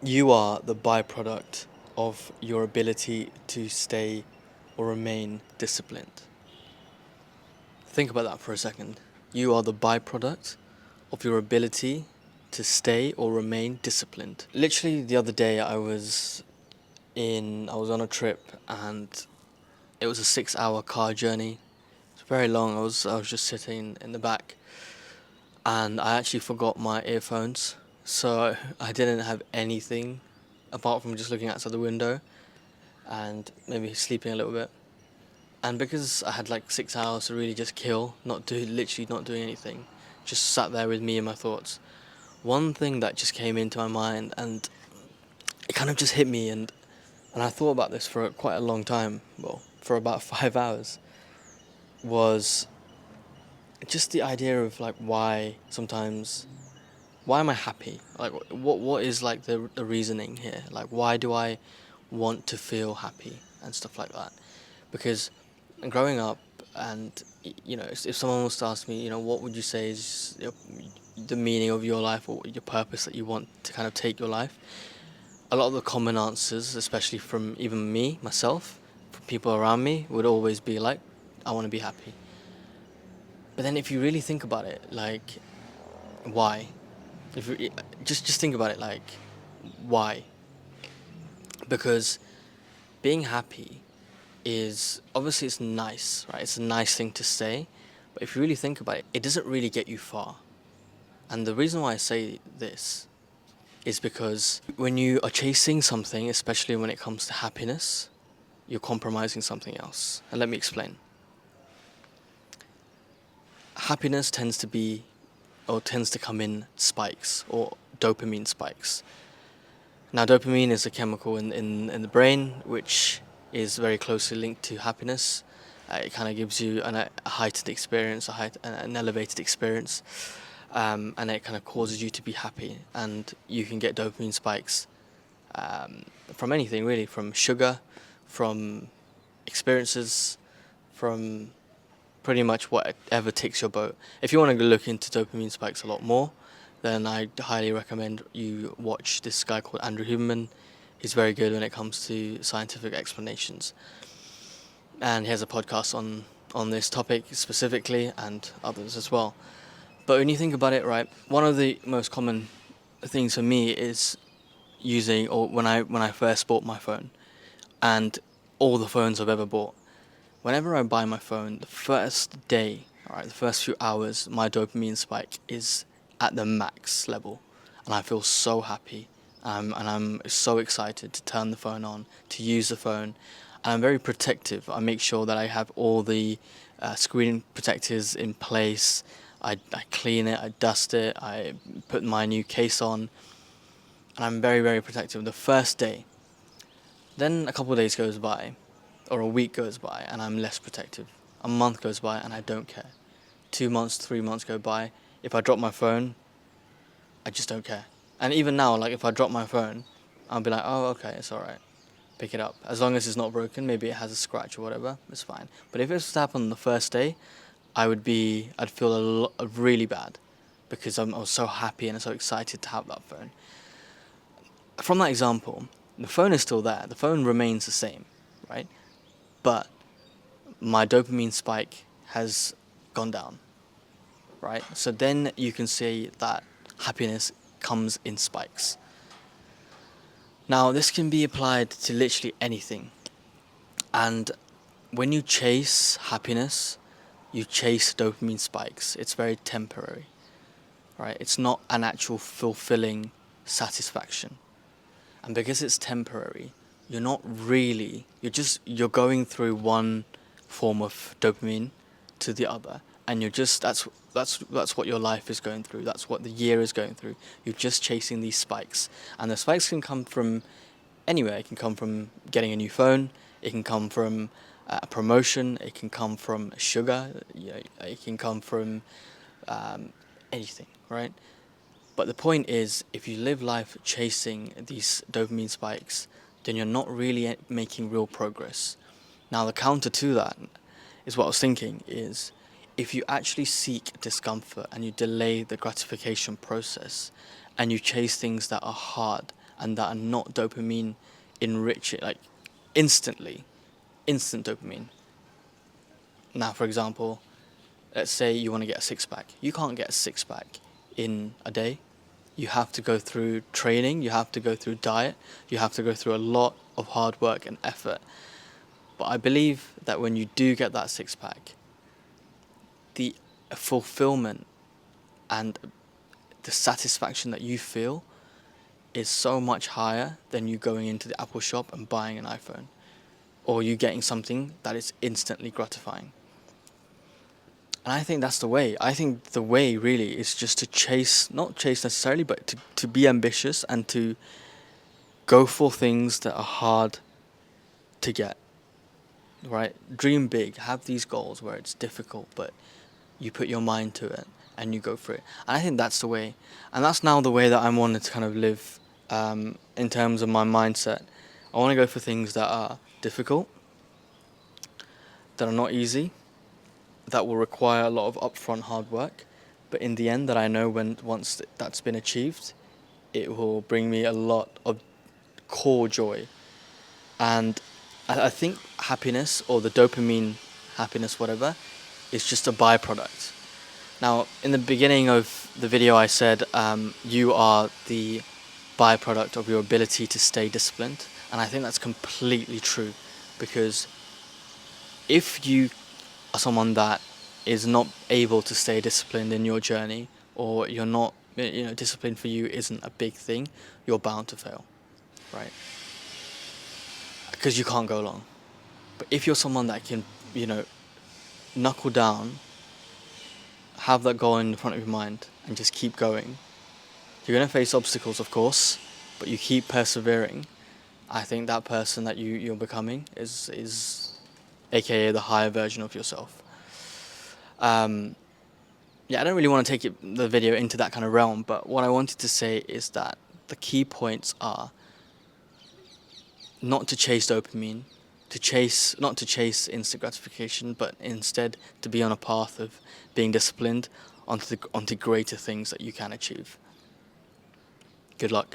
You are the byproduct of your ability to stay or remain disciplined. Think about that for a second. You are the byproduct of your ability to stay or remain disciplined. Literally the other day I was on a trip, and it was a 6 hour car journey. It's very long. I was just sitting in the back, and I actually forgot my earphones. So I didn't have anything apart from just looking outside the window and maybe sleeping a little bit. And because I had like 6 hours to really just kill, literally not doing anything, just sat there with me and my thoughts. One thing that just came into my mind, and it kind of just hit me, and I thought about this for quite a long time, well, for about 5 hours, was just the idea of like why am I happy? Like what is like the reasoning here? Like why do I want to feel happy and stuff like that? Because growing up, and if someone was to ask me, what would you say is the meaning of your life, or your purpose that you want to kind of take your life, a lot of the common answers, especially from even me myself, from people around me, would always be like, I want to be happy. But then if you really think about it, like, why? If you, just think about it, like, why? Because being happy is obviously, it's nice, right? It's a nice thing to say, but if you really think about it, it doesn't really get you far. And the reason why I say this is because when you are chasing something, especially when it comes to happiness, you're compromising something else. And let me explain. Happiness tends to come in spikes, or dopamine spikes. Now, dopamine is a chemical in the brain which is very closely linked to happiness. It kind of gives you a heightened experience, an elevated experience, and it kind of causes you to be happy. And you can get dopamine spikes from anything, really, from sugar, from experiences, from pretty much whatever ticks your boat. If you want to look into dopamine spikes a lot more, then I highly recommend you watch this guy called Andrew Huberman. He's very good when it comes to scientific explanations, and he has a podcast on this topic specifically, and others as well. But when you think about it, right, one of the most common things for me is using, or when I first bought my phone, and all the phones I've ever bought. Whenever I buy my phone, the first day, alright, the first few hours, my dopamine spike is at the max level, and I feel so happy, and I'm so excited to turn the phone on, to use the phone, and I'm very protective. I make sure that I have all the screen protectors in place. I clean it, I dust it, I put my new case on, and I'm very, very protective the first day. Then a couple of days goes by, or a week goes by, and I'm less protective. A month goes by, and I don't care. 2 months, 3 months go by. If I drop my phone, I just don't care. And even now, like, if I drop my phone, I'll be like, oh, okay, it's alright. Pick it up. As long as it's not broken, maybe it has a scratch or whatever, it's fine. But if it was to happen on the first day, I'd feel really bad, because I was so happy and so excited to have that phone. From that example, the phone is still there. The phone remains the same, right? But my dopamine spike has gone down, right? So then you can say that happiness comes in spikes. Now, this can be applied to literally anything. And when you chase happiness, you chase dopamine spikes. It's very temporary, right? It's not an actual fulfilling satisfaction. And because it's temporary, you're going through one form of dopamine to the other, and that's what your life is going through. That's what the year is going through. You're just chasing these spikes, and the spikes can come from anywhere. It can come from getting a new phone. It can come from a promotion. It can come from sugar. It can come from um, anything, right? But the point is, if you live life chasing these dopamine spikes, then you're not really making real progress. Now, the counter to that is what I was thinking is, if you actually seek discomfort and you delay the gratification process, and you chase things that are hard and that are not dopamine enriched, like instantly, instant dopamine. Now, for example, let's say you want to get a six pack. You can't get a six pack in a day. You have to go through training, you have to go through diet, you have to go through a lot of hard work and effort. But I believe that when you do get that six pack, the fulfillment and the satisfaction that you feel is so much higher than you going into the Apple shop and buying an iPhone, or you getting something that is instantly gratifying. And I think that's the way. I think the way really is just to chase, not chase necessarily, but to be ambitious and to go for things that are hard to get, right? Dream big, have these goals where it's difficult, but you put your mind to it and you go for it. And I think that's the way. And that's now the way that I wanted to kind of live in terms of my mindset. I want to go for things that are difficult, that are not easy, that will require a lot of upfront hard work, but in the end that I know once that's been achieved, it will bring me a lot of core joy. And I think happiness, or the dopamine happiness, whatever, is just a byproduct. Now, in the beginning of the video, I said you are the byproduct of your ability to stay disciplined. And I think that's completely true, because if you are someone that is not able to stay disciplined in your journey, or you're not, discipline for you isn't a big thing, you're bound to fail, right? Because you can't go long. But if you're someone that can, knuckle down, have that goal in the front of your mind, and just keep going, you're going to face obstacles, of course, but you keep persevering. I think that person that you're becoming is aka the higher version of yourself. I don't really want to take the video into that kind of realm, but what I wanted to say is that the key points are not to chase dopamine, not to chase instant gratification, but instead to be on a path of being disciplined onto greater things that you can achieve. Good luck.